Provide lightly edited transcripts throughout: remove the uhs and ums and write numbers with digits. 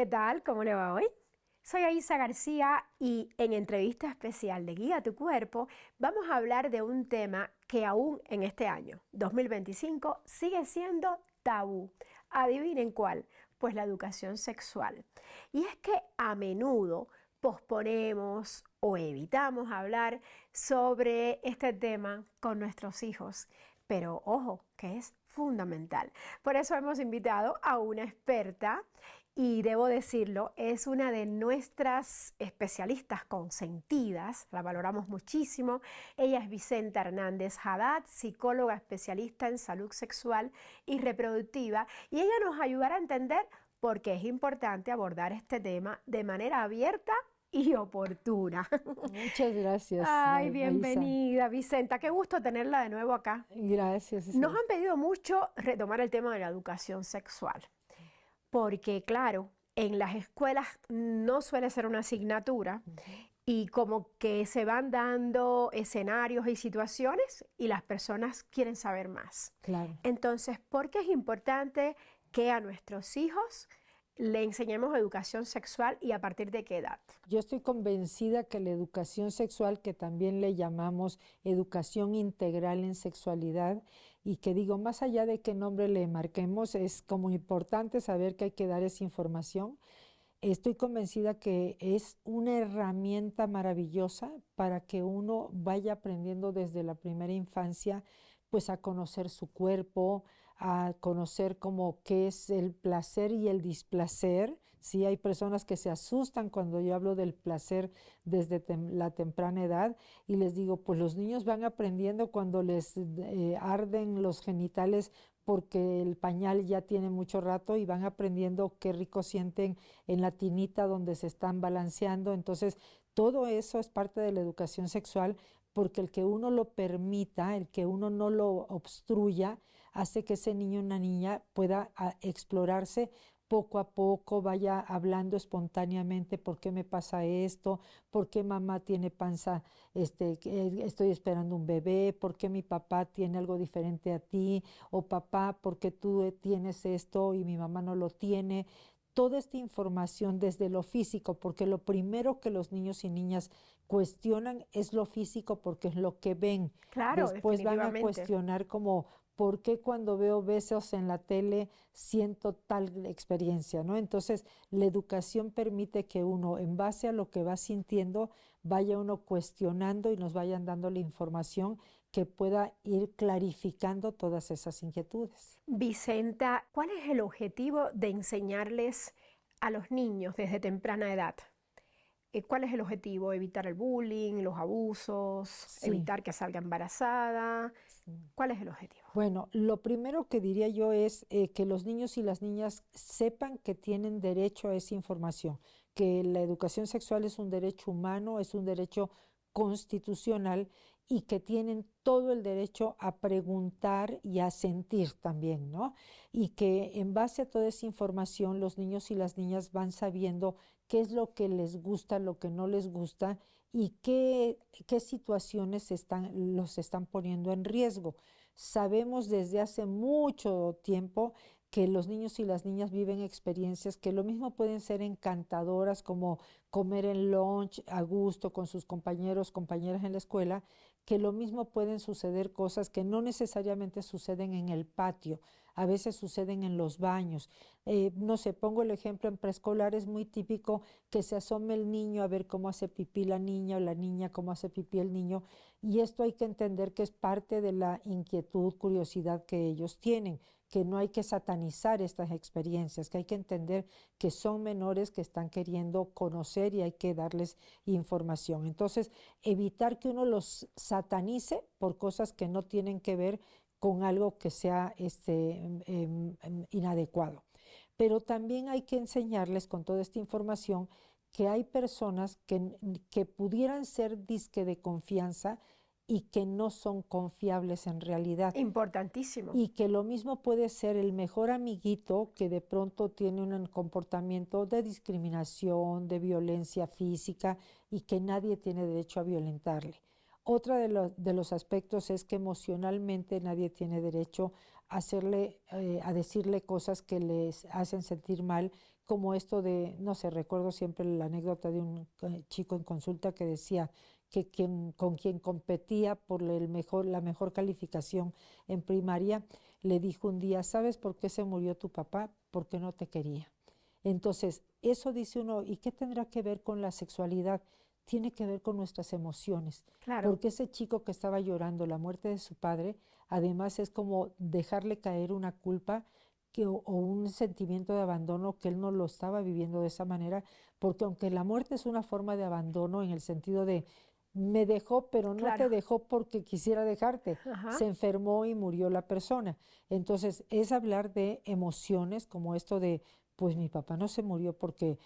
¿qué tal? ¿Cómo le va hoy? Soy Aisa García y en entrevista especial de Guía tu Cuerpo vamos a hablar de un tema que aún en este año, 2025, sigue siendo tabú. ¿Adivinen cuál? Pues la educación sexual. Y es que a menudo posponemos o evitamos hablar sobre este tema con nuestros hijos. Pero ojo, que es fundamental. Por eso hemos invitado a una experta y debo decirlo, es una de nuestras especialistas consentidas, la valoramos muchísimo. Ella es Vicenta Hernández Haddad, psicóloga especialista en salud sexual y reproductiva, y ella nos ayudará a entender por qué es importante abordar este tema de manera abierta y oportuna. Muchas gracias, Ay, Aisa. bienvenida, Vicenta, qué gusto tenerla de nuevo acá. Gracias, Nos Isabel. han pedido mucho retomar el tema de la educación sexual, porque claro, en las escuelas no suele ser una asignatura Ujú. y como que se van dando escenarios y situaciones y las personas quieren saber más. Claro. Entonces, ¿por qué es importante que a nuestros hijos le enseñemos educación sexual y a partir de qué edad? Yo estoy convencida que la educación sexual, que también le llamamos educación integral en sexualidad, y que digo, más allá de qué nombre le marquemos, es como importante saber que hay que dar esa información. Estoy convencida que es una herramienta maravillosa para que uno vaya aprendiendo desde la primera infancia, pues a conocer su cuerpo, a conocer como qué es el placer y el displacer. Sí, hay personas que se asustan cuando yo hablo del placer desde la temprana edad y les digo, pues los niños van aprendiendo cuando les arden los genitales porque el pañal ya tiene mucho rato y van aprendiendo qué rico sienten en la tinita donde se están balanceando. Entonces, todo eso es parte de la educación sexual porque el que uno lo permita, el que uno no lo obstruya, hace que ese niño o una niña pueda explorarse poco a poco, vaya hablando espontáneamente, ¿por qué me pasa esto? ¿Por qué mamá tiene panza? Estoy esperando un bebé, ¿por qué mi papá tiene algo diferente a ti? O papá, ¿por qué tú tienes esto y mi mamá no lo tiene? Toda esta información desde lo físico, porque lo primero que los niños y niñas cuestionan es lo físico porque es lo que ven. Claro, Después van a definitivamente. cuestionar como por qué cuando veo besos en la tele siento tal experiencia, ¿no? Entonces, la educación permite que uno, en base a lo que va sintiendo, vaya uno cuestionando y nos vayan dando la información que pueda ir clarificando todas esas inquietudes. Vicenta, ¿cuál es el objetivo de enseñarles a los niños desde temprana edad? ¿Cuál es el objetivo? ¿Evitar el bullying, los abusos, Sí. evitar que salga embarazada? Sí. ¿Cuál es el objetivo? Bueno, lo primero que diría yo es que los niños y las niñas sepan que tienen derecho a esa información, que la educación sexual es un derecho humano, es un derecho constitucional y que tienen todo el derecho a preguntar y a sentir también, ¿no? Y que en base a toda esa información los niños y las niñas van sabiendo qué es lo que les gusta, lo que no les gusta y qué situaciones los están poniendo en riesgo. Sabemos desde hace mucho tiempo que los niños y las niñas viven experiencias que lo mismo pueden ser encantadoras como comer en lunch a gusto con sus compañeros, compañeras en la escuela, que lo mismo pueden suceder cosas que no necesariamente suceden en el patio, a veces suceden en los baños. No sé, pongo el ejemplo en preescolar, es muy típico que se asome el niño a ver cómo hace pipí la niña o la niña cómo hace pipí el niño, y esto hay que entender que es parte de la inquietud, curiosidad que ellos tienen, que no hay que satanizar estas experiencias, que hay que entender que son menores que están queriendo conocer y hay que darles información. Entonces, evitar que uno los satanice por cosas que no tienen que ver con algo que sea inadecuado. Pero también hay que enseñarles con toda esta información que hay personas que pudieran ser disque de confianza y que no son confiables en realidad. Importantísimo. Y que lo mismo puede ser el mejor amiguito que de pronto tiene un comportamiento de discriminación, de violencia física y que nadie tiene derecho a violentarle. Otra de los aspectos es que emocionalmente nadie tiene derecho a decirle cosas que les hacen sentir mal, como esto de, no sé, recuerdo siempre la anécdota de un chico en consulta que decía que con quien competía por la mejor calificación en primaria, le dijo un día, ¿sabes por qué se murió tu papá? Porque no te quería. Entonces, eso dice uno, ¿y qué tendrá que ver con la sexualidad? Tiene que ver con nuestras emociones, Claro, porque ese chico que estaba llorando la muerte de su padre, además es como dejarle caer una culpa o un sentimiento de abandono que él no lo estaba viviendo de esa manera, porque aunque la muerte es una forma de abandono en el sentido de me dejó, pero no claro. te dejó porque quisiera dejarte, Ajá. se enfermó y murió la persona. Entonces, es hablar de emociones como esto de pues mi papá no se murió porque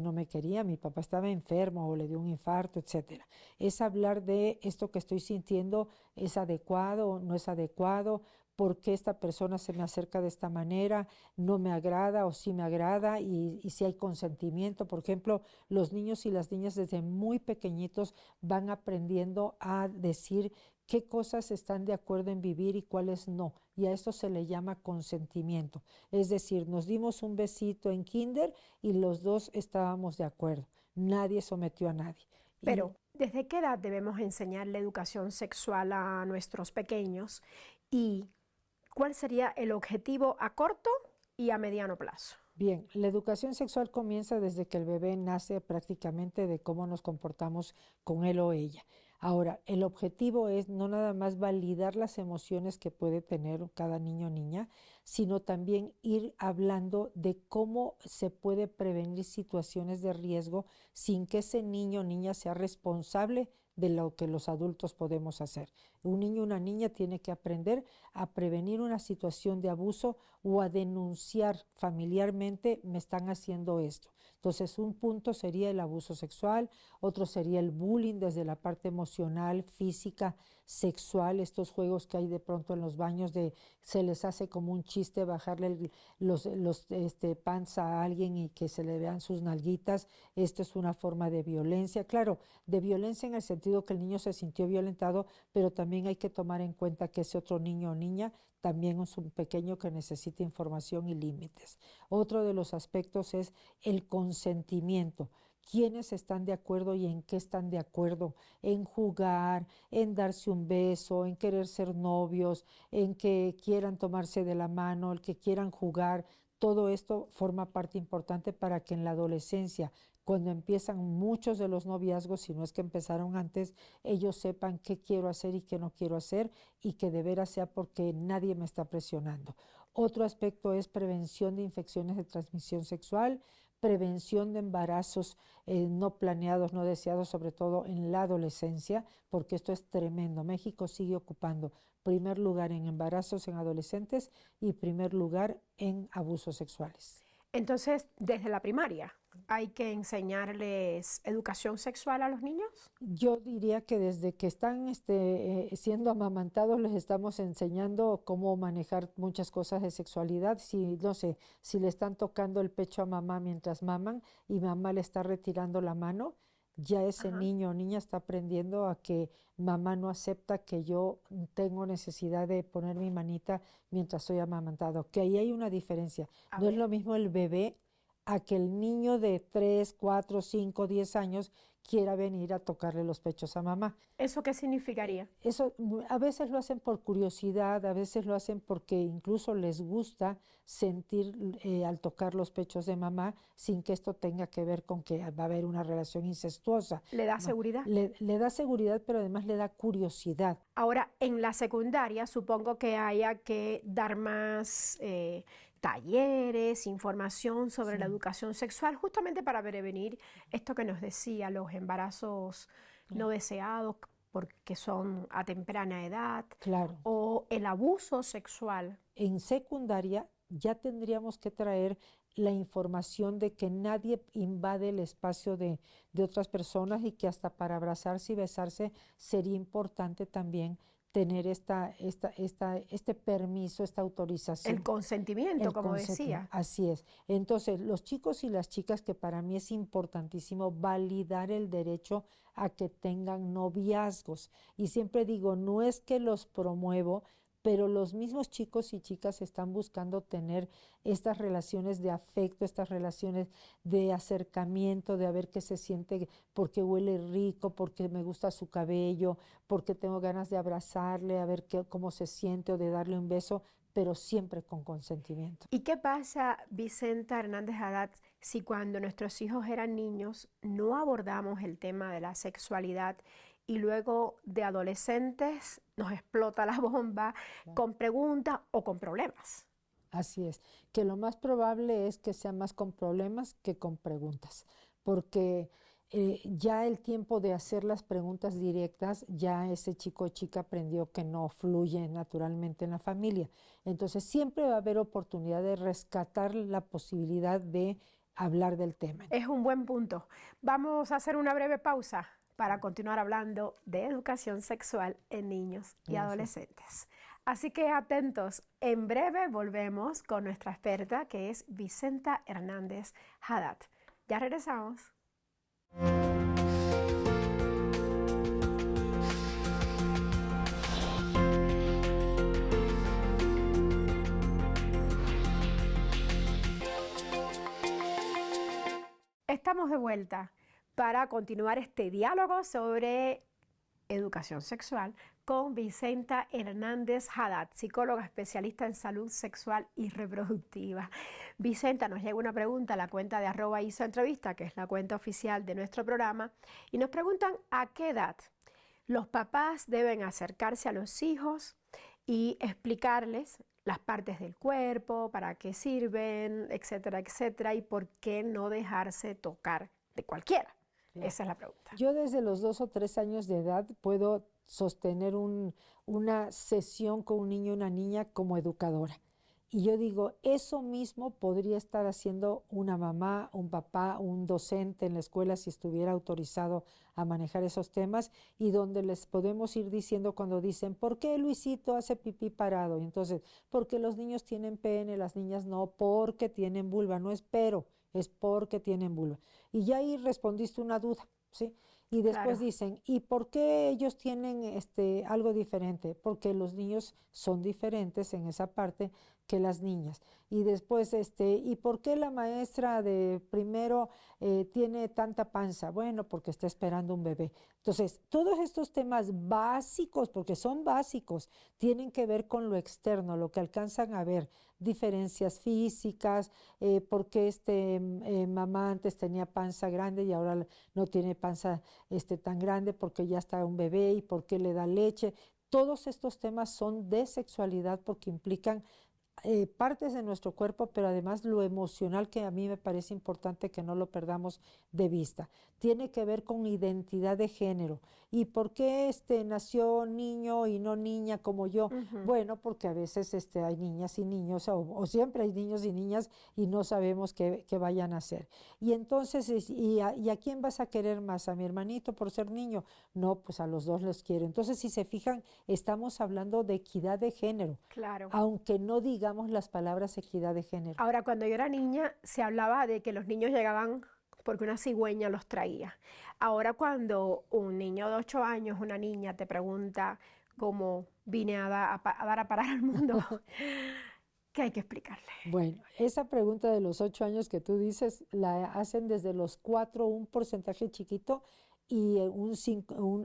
no me quería, mi papá estaba enfermo o le dio un infarto, etcétera. Es hablar de esto que estoy sintiendo, es adecuado, no es adecuado, por qué esta persona se me acerca de esta manera, no me agrada o sí me agrada y si hay consentimiento. Por ejemplo, los niños y las niñas desde muy pequeñitos van aprendiendo a decir qué cosas están de acuerdo en vivir y cuáles no. Y a esto se le llama consentimiento. Es decir, nos dimos un besito en kinder y los dos estábamos de acuerdo. Nadie sometió a nadie. Y Pero, ¿desde qué edad debemos enseñar la educación sexual a nuestros pequeños? ¿Y cuál sería el objetivo a corto y a mediano plazo? bien, la educación sexual comienza desde que el bebé nace prácticamente de cómo nos comportamos con él o ella. Ahora, el objetivo es no nada más validar las emociones que puede tener cada niño o niña, sino también ir hablando de cómo se puede prevenir situaciones de riesgo sin que ese niño o niña sea responsable de lo que los adultos podemos hacer. Un niño o una niña tiene que aprender a prevenir una situación de abuso o a denunciar familiarmente me están haciendo esto. Entonces, un punto sería el abuso sexual, otro sería el bullying desde la parte emocional, física, sexual, estos juegos que hay de pronto en los baños de se les hace como un chiste bajarle los pants a alguien y que se le vean sus nalguitas. Esto es una forma de violencia, claro, de violencia en el sentido que el niño se sintió violentado, pero también hay que tomar en cuenta que ese otro niño o niña también es un pequeño que necesita información y límites. Otro de los aspectos es el consentimiento. ¿Quiénes están de acuerdo y en qué están de acuerdo? En jugar, en darse un beso, en querer ser novios, en que quieran tomarse de la mano, el que quieran jugar. Todo esto forma parte importante para que en la adolescencia, cuando empiezan muchos de los noviazgos, si no es que empezaron antes, ellos sepan qué quiero hacer y qué no quiero hacer y que de veras sea porque nadie me está presionando. Otro aspecto es prevención de infecciones de transmisión sexual, prevención de embarazos no planeados, no deseados, sobre todo en la adolescencia, porque esto es tremendo. México sigue ocupando primer lugar en embarazos en adolescentes y primer lugar en abusos sexuales. Entonces, desde la primaria, ¿hay que enseñarles educación sexual a los niños? Yo diría que desde que están siendo amamantados les estamos enseñando cómo manejar muchas cosas de sexualidad. Si, no sé, si le están tocando el pecho a mamá mientras maman y mamá le está retirando la mano, ya ese Ajá. niño o niña está aprendiendo a que mamá no acepta que yo tengo necesidad de poner mi manita mientras soy amamantado. Que ahí hay una diferencia. A No es ver, lo mismo el bebé a que el niño de 3, 4, 5, 10 años quiera venir a tocarle los pechos a mamá. ¿eso qué significaría? Eso a veces lo hacen por curiosidad, a veces lo hacen porque incluso les gusta sentir al tocar los pechos de mamá sin que esto tenga que ver con que va a haber una relación incestuosa. ¿Le da seguridad? Le da seguridad, pero además le da curiosidad. Ahora, en la secundaria supongo que haya que dar más talleres, información sobre la Sí, educación sexual, justamente para prevenir esto que nos decía, los embarazos no claro. deseados porque son a temprana edad, Claro. o el abuso sexual. En secundaria ya tendríamos que traer la información de que nadie invade el espacio de otras personas y que hasta para abrazarse y besarse sería importante también tener este permiso, esta El autorización. consentimiento, El como consentimiento, decía. así es. Entonces, los chicos y las chicas, que para mí es importantísimo validar el derecho a que tengan noviazgos. Y siempre digo, no es que los promuevo, pero los mismos chicos y chicas están buscando tener estas relaciones de afecto, estas relaciones de acercamiento, de a ver qué se siente, porque huele rico, porque me gusta su cabello, porque tengo ganas de abrazarle, a ver cómo se siente o de darle un beso, pero siempre con consentimiento. ¿Y qué pasa, Vicenta Hernández Haddad, si cuando nuestros hijos eran niños no abordamos el tema de la sexualidad y luego de adolescentes nos explota la bomba con preguntas o con problemas? Así es, que lo más probable es que sea más con problemas que con preguntas, porque ya el tiempo de hacer las preguntas directas, ya ese chico o chica aprendió que no fluye naturalmente en la familia. Entonces siempre va a haber oportunidad de rescatar la posibilidad de hablar del tema. Es un buen punto. Vamos a hacer una breve pausa para continuar hablando de educación sexual en niños y adolescentes. Así que atentos, en breve volvemos con nuestra experta que es Vicenta Hernández Haddad. Ya regresamos. Estamos de vuelta para continuar este diálogo sobre educación sexual con Vicenta Hernández Haddad, psicóloga especialista en salud sexual y reproductiva. Vicenta, nos llega una pregunta a la cuenta de @hizoentrevista, que es la cuenta oficial de nuestro programa, y nos preguntan a qué edad los papás deben acercarse a los hijos y explicarles las partes del cuerpo, para qué sirven, etcétera, etcétera, y por qué no dejarse tocar de cualquiera. Claro. Esa es la pregunta. Yo desde los 2 o 3 años de edad puedo sostener una sesión con un niño o una niña como educadora. Y yo digo, eso mismo podría estar haciendo una mamá, un papá, un docente en la escuela si estuviera autorizado a manejar esos temas, y donde les podemos ir diciendo cuando dicen, ¿por qué Luisito hace pipí parado? Y entonces, porque los niños tienen pene, las niñas no, porque tienen vulva, no es pero, es porque tienen vulva. Y ya ahí respondiste una duda, ¿sí? Y después Claro. dicen, ¿y por qué ellos tienen algo diferente? Porque los niños son diferentes en esa parte que las niñas. Y después, ¿y por qué la maestra de primero tiene tanta panza? Bueno, porque está esperando un bebé. Entonces, todos estos temas básicos, porque son básicos, tienen que ver con lo externo, lo que alcanzan a ver, diferencias físicas, por qué mamá antes tenía panza grande y ahora no tiene panza tan grande porque ya está un bebé, y por qué le da leche. Todos estos temas son de sexualidad porque implican partes de nuestro cuerpo, pero además lo emocional, que a mí me parece importante que no lo perdamos de vista. Tiene que ver con identidad de género. ¿Y por qué nació niño y no niña como yo? Bueno, porque a veces hay niñas y niños, o siempre hay niños y niñas y no sabemos qué vayan a hacer. Y entonces, ¿y a quién vas a querer más? ¿A mi hermanito por ser niño? No, pues a los dos los quiero. Entonces, si se fijan, estamos hablando de equidad de género. Claro. Aunque no digamos las palabras equidad de género. Ahora, cuando yo era niña, se hablaba de que los niños llegaban porque una cigüeña los traía. Ahora, cuando un niño de 8 años, una niña, te pregunta cómo vine a dar a parar al mundo, ¿qué hay que explicarle? Bueno, esa pregunta de los 8 años que tú dices, la hacen desde los 4, un porcentaje chiquito, y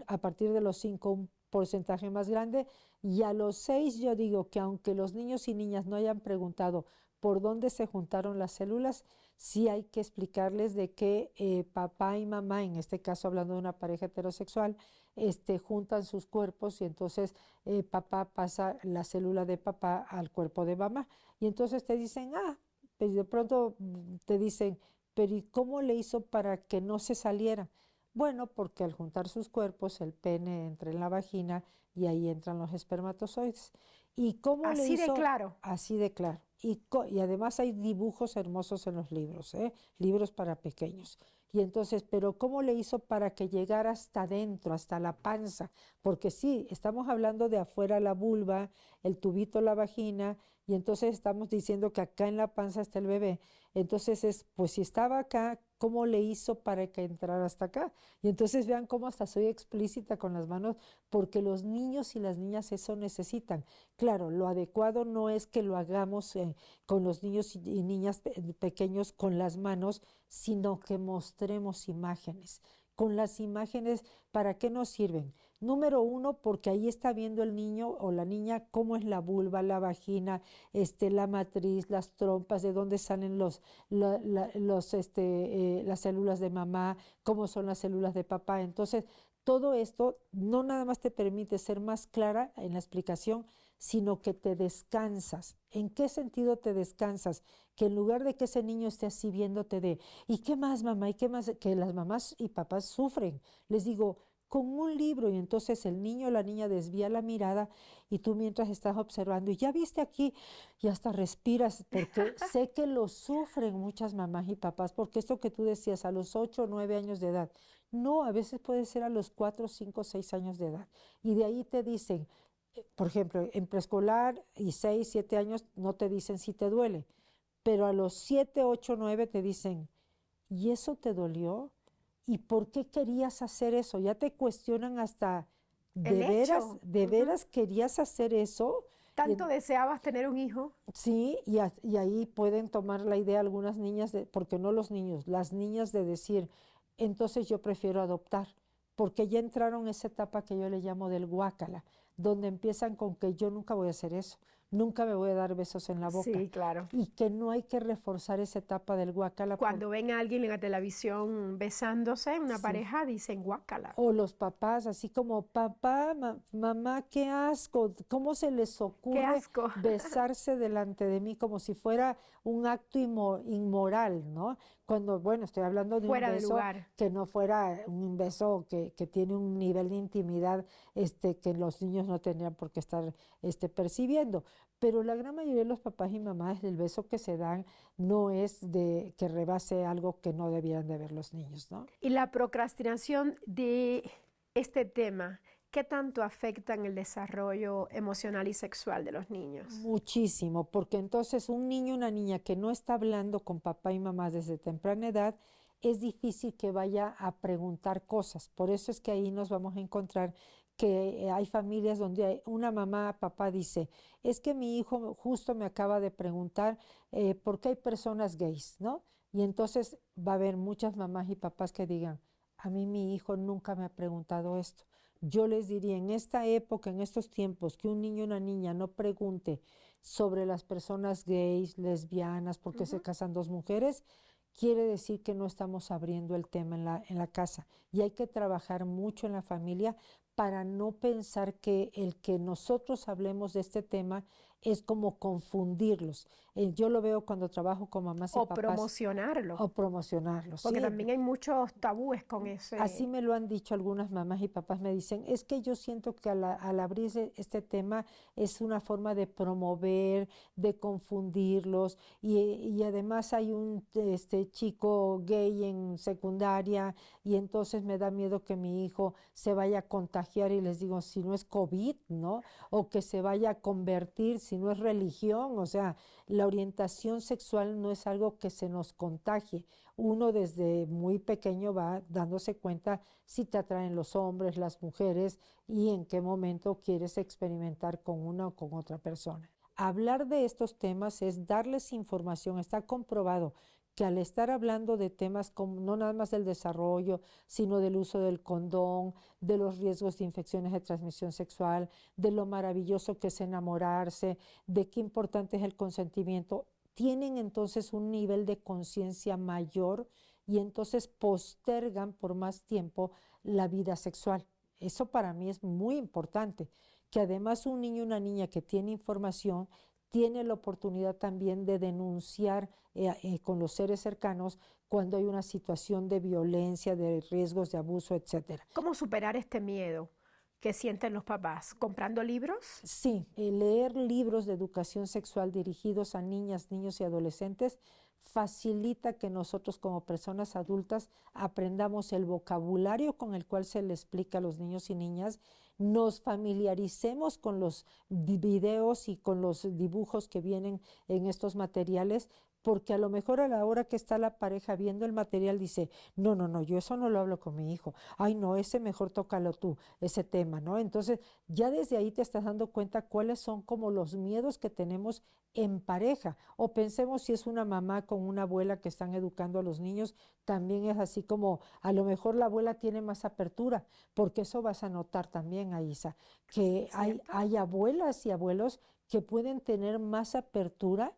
a partir de los 5, un porcentaje más grande. Y a los 6 yo digo que aunque los niños y niñas no hayan preguntado por dónde se juntaron las células, sí hay que explicarles de que papá y mamá, en este caso hablando de una pareja heterosexual, juntan sus cuerpos, y entonces papá pasa la célula de papá al cuerpo de mamá. Y entonces te dicen, pues de pronto te dicen, pero ¿y cómo le hizo para que no se saliera? Bueno, porque al juntar sus cuerpos, el pene entra en la vagina y ahí entran los espermatozoides. ¿Y cómo le Así de hizo? claro. Así de claro. Y además hay dibujos hermosos en los libros, libros para pequeños. Y entonces, pero ¿cómo le hizo para que llegara hasta adentro, hasta la panza? Porque sí, estamos hablando de afuera la vulva, el tubito, la vagina, y entonces estamos diciendo que acá en la panza está el bebé. Entonces pues si estaba acá, cómo le hizo para que entrara hasta acá. Y entonces vean cómo hasta soy explícita con las manos, porque los niños y las niñas eso necesitan. Claro, lo adecuado no es que lo hagamos con los niños y niñas pequeños con las manos, sino que mostremos imágenes. Con las imágenes, ¿para qué nos sirven? Número uno, porque ahí está viendo el niño o la niña cómo es la vulva, la vagina, la matriz, las trompas, de dónde salen las células de mamá, cómo son las células de papá. Entonces, todo esto no nada más te permite ser más clara en la explicación, sino que te descansas. ¿En qué sentido te descansas? Que en lugar de que ese niño esté así viéndote de, ¿y qué más, mamá? ¿Y qué más? Que las mamás y papás sufren. Les digo, con un libro, y entonces el niño o la niña desvía la mirada y tú mientras estás observando, y ya viste aquí, y hasta respiras, porque sé que lo sufren muchas mamás y papás, porque esto que tú decías, a los 8 o 9 años de edad, no, a veces puede ser a los 4, 5, 6 años de edad, y de ahí te dicen, por ejemplo, en preescolar y 6, 7 años no te dicen si te duele, pero a los 7, 8, 9 te dicen, ¿y eso te dolió? ¿Y por qué querías hacer eso? Ya te cuestionan hasta, El hecho. de veras querías hacer eso? Y ¿Tanto deseabas tener un hijo? sí, y ahí pueden tomar la idea algunas niñas, porque no los niños, las niñas de decir, entonces yo prefiero adoptar, porque ya entraron esa etapa que yo le llamo del guácala, donde empiezan con que yo nunca voy a hacer eso, nunca me voy a dar besos en la boca, Sí, claro. y que no hay que reforzar esa etapa del guácala. Cuando ven a alguien en la televisión besándose, una Sí. pareja, dicen guácala. O los papás, así como, papá, mamá, qué asco, ¿cómo se les ¡Qué ocurre asco! besarse delante de mí como si fuera un acto inmoral, ¿no? Cuando, bueno, estoy hablando de un Fuera de beso lugar. que no fuera un beso que tiene un nivel de intimidad que los niños no tendrían por qué estar percibiendo. Pero la gran mayoría de los papás y mamás, el beso que se dan no es de que rebase algo que no debieran de ver los niños, ¿no? Y la procrastinación de este tema, ¿qué tanto afecta en el desarrollo emocional y sexual de los niños? Muchísimo, porque entonces un niño o una niña que no está hablando con papá y mamá desde temprana edad, es difícil que vaya a preguntar cosas. Por eso es que ahí nos vamos a encontrar que hay familias donde una mamá, papá dice, es que mi hijo justo me acaba de preguntar por qué hay personas gays, ¿no? Y entonces va a haber muchas mamás y papás que digan, a mí mi hijo nunca me ha preguntado esto. Yo les diría, en esta época, en estos tiempos, que un niño o una niña no pregunte sobre las personas gays, lesbianas, por qué se Ujú. casan dos mujeres, quiere decir que no estamos abriendo el tema en la casa. Y hay que trabajar mucho en la familia para no pensar que el que nosotros hablemos de este tema es como confundirlos. Yo lo veo cuando trabajo con mamás y O papás promocionarlo, o promocionarlos, porque ¿sí? también hay muchos tabúes con Así ese. me lo han dicho algunas mamás y papás, me dicen, es que yo siento que al abrir este tema es una forma de promover, de confundirlos y además hay un chico gay en secundaria y entonces me da miedo que mi hijo se vaya a contagiar y les digo, si no es COVID, ¿no? O que se vaya a convertir, si no es religión, o sea, la orientación sexual no es algo que se nos contagie. Uno desde muy pequeño va dándose cuenta si te atraen los hombres, las mujeres y en qué momento quieres experimentar con una o con otra persona. Hablar de estos temas es darles información, está comprobado que al estar hablando de temas como no nada más del desarrollo, sino del uso del condón, de los riesgos de infecciones de transmisión sexual, de lo maravilloso que es enamorarse, de qué importante es el consentimiento, tienen entonces un nivel de conciencia mayor y entonces postergan por más tiempo la vida sexual. Eso para mí es muy importante, que además un niño o una niña que tiene información tiene la oportunidad también de denunciar con los seres cercanos cuando hay una situación de violencia, de riesgos de abuso, etcétera. ¿Cómo superar este miedo que sienten los papás? ¿Comprando libros? Sí, leer libros de educación sexual dirigidos a niñas, niños y adolescentes facilita que nosotros como personas adultas aprendamos el vocabulario con el cual se le explica a los niños y niñas, nos familiaricemos con los videos y con los dibujos que vienen en estos materiales porque a lo mejor a la hora que está la pareja viendo el material dice, no, no, no, yo eso no lo hablo con mi hijo, ay no, ese mejor tócalo tú, ese tema, ¿no? Entonces ya desde ahí te estás dando cuenta cuáles son como los miedos que tenemos en pareja, o pensemos si es una mamá con una abuela que están educando a los niños, también es así como a lo mejor la abuela tiene más apertura, porque eso vas a notar también, Aisa, que ¿Cierto? hay abuelas y abuelos que pueden tener más apertura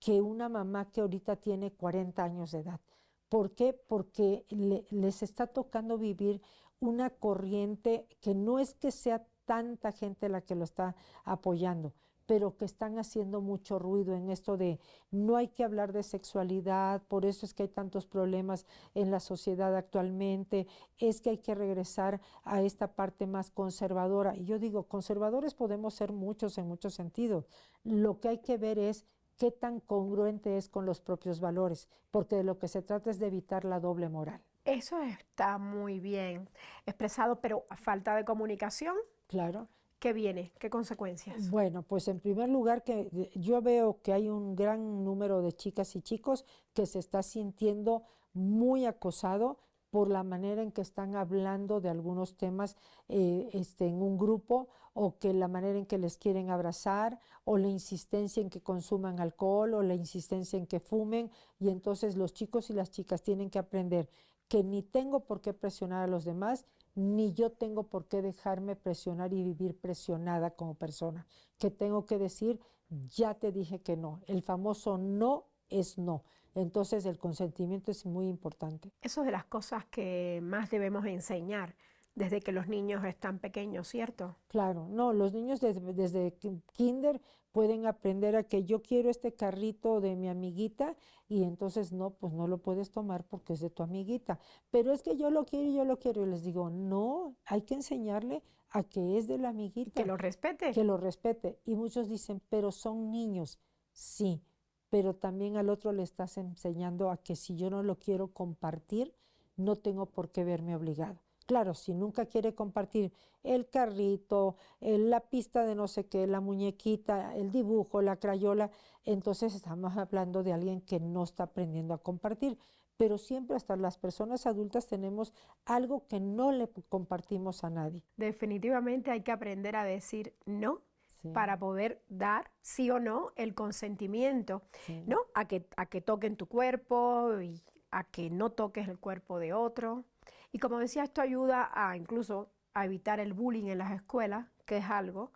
que una mamá que ahorita tiene 40 años de edad. ¿Por qué? Porque les está tocando vivir una corriente que no es que sea tanta gente la que lo está apoyando, pero que están haciendo mucho ruido en esto de no hay que hablar de sexualidad, por eso es que hay tantos problemas en la sociedad actualmente, es que hay que regresar a esta parte más conservadora. Y yo digo, conservadores podemos ser muchos en muchos sentidos. Lo que hay que ver es qué tan congruente es con los propios valores, porque de lo que se trata es de evitar la doble moral. Eso está muy bien expresado, pero a falta de comunicación, Claro. ¿qué viene? ¿Qué consecuencias? Bueno, pues en primer lugar que yo veo que hay un gran número de chicas y chicos que se está sintiendo muy acosado por la manera en que están hablando de algunos temas en un grupo o que la manera en que les quieren abrazar o la insistencia en que consuman alcohol o la insistencia en que fumen y entonces los chicos y las chicas tienen que aprender que ni tengo por qué presionar a los demás ni yo tengo por qué dejarme presionar y vivir presionada como persona, que tengo que decir, ya te dije que no, el famoso no es no. Entonces el consentimiento es muy importante. Eso es de las cosas que más debemos enseñar desde que los niños están pequeños, ¿cierto? Claro, no, los niños desde kinder pueden aprender a que yo quiero este carrito de mi amiguita y entonces no, pues no lo puedes tomar porque es de tu amiguita. Pero es que yo lo quiero y yo lo quiero. Y les digo, no, hay que enseñarle a que es de la Y que amiguita, lo respete. que lo respete. Y muchos dicen, pero son niños. Sí, pero también al otro le estás enseñando a que si yo no lo quiero compartir, no tengo por qué verme obligado. Claro, si nunca quiere compartir el carrito, la pista de no sé qué, la muñequita, el dibujo, la crayola, entonces estamos hablando de alguien que no está aprendiendo a compartir. Pero siempre hasta las personas adultas tenemos algo que no le compartimos a nadie. Definitivamente hay que aprender a decir no Sí, para poder dar sí o no el consentimiento, sí. ¿no? A que toquen tu cuerpo y a que no toques el cuerpo de otro. Y como decía, esto ayuda a incluso a evitar el bullying en las escuelas, que es algo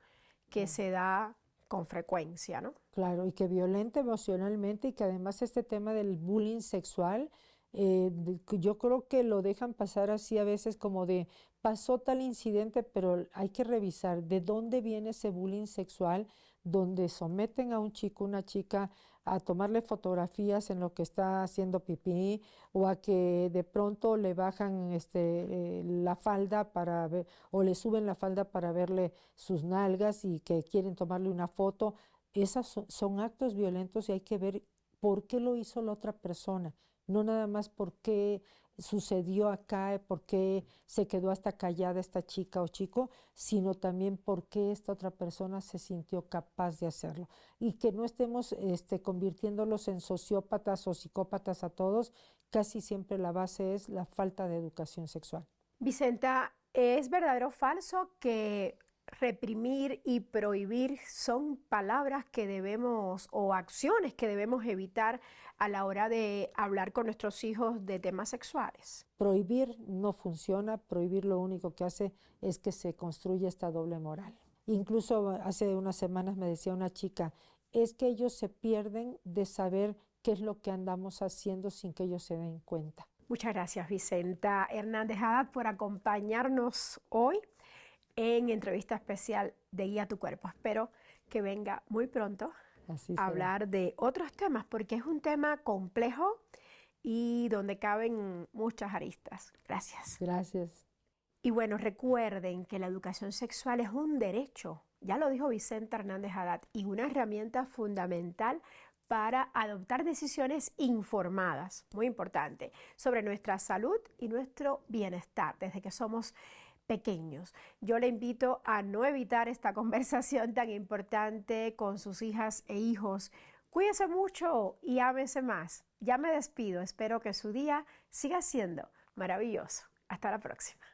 que se da con frecuencia, ¿no? Claro, y que violenta emocionalmente y que además este tema del bullying sexual, que yo creo que lo dejan pasar así a veces como de pasó tal incidente, pero hay que revisar de dónde viene ese bullying sexual, donde someten a un chico, una chica a tomarle fotografías en lo que está haciendo pipí o a que de pronto le bajan la falda para ver o le suben la falda para verle sus nalgas y que quieren tomarle una foto. Esas son actos violentos y hay que ver por qué lo hizo la otra persona, no nada más por qué sucedió acá, por qué se quedó hasta callada esta chica o chico, sino también por qué esta otra persona se sintió capaz de hacerlo. Y que no estemos convirtiéndolos en sociópatas o psicópatas a todos, casi siempre la base es la falta de educación sexual. Vicenta, ¿es verdadero o falso que reprimir y prohibir son palabras que debemos o acciones que debemos evitar a la hora de hablar con nuestros hijos de temas sexuales? Prohibir no funciona, prohibir lo único que hace es que se construye esta doble moral. Incluso hace unas semanas me decía una chica, es que ellos se pierden de saber qué es lo que andamos haciendo sin que ellos se den cuenta. Muchas gracias, Vicenta Hernández Haddad, por acompañarnos hoy en entrevista especial de Guía tu Cuerpo. Espero que venga muy pronto Así a será. hablar de otros temas, porque es un tema complejo y donde caben muchas aristas. Gracias. Gracias. Y bueno, recuerden que la educación sexual es un derecho, ya lo dijo Vicenta Hernández Haddad, y una herramienta fundamental para adoptar decisiones informadas, muy importante, sobre nuestra salud y nuestro bienestar desde que somos pequeños. Yo le invito a no evitar esta conversación tan importante con sus hijas e hijos Cuídese mucho y ámese más. Ya me despido. Espero que su día siga siendo maravilloso. Hasta la próxima.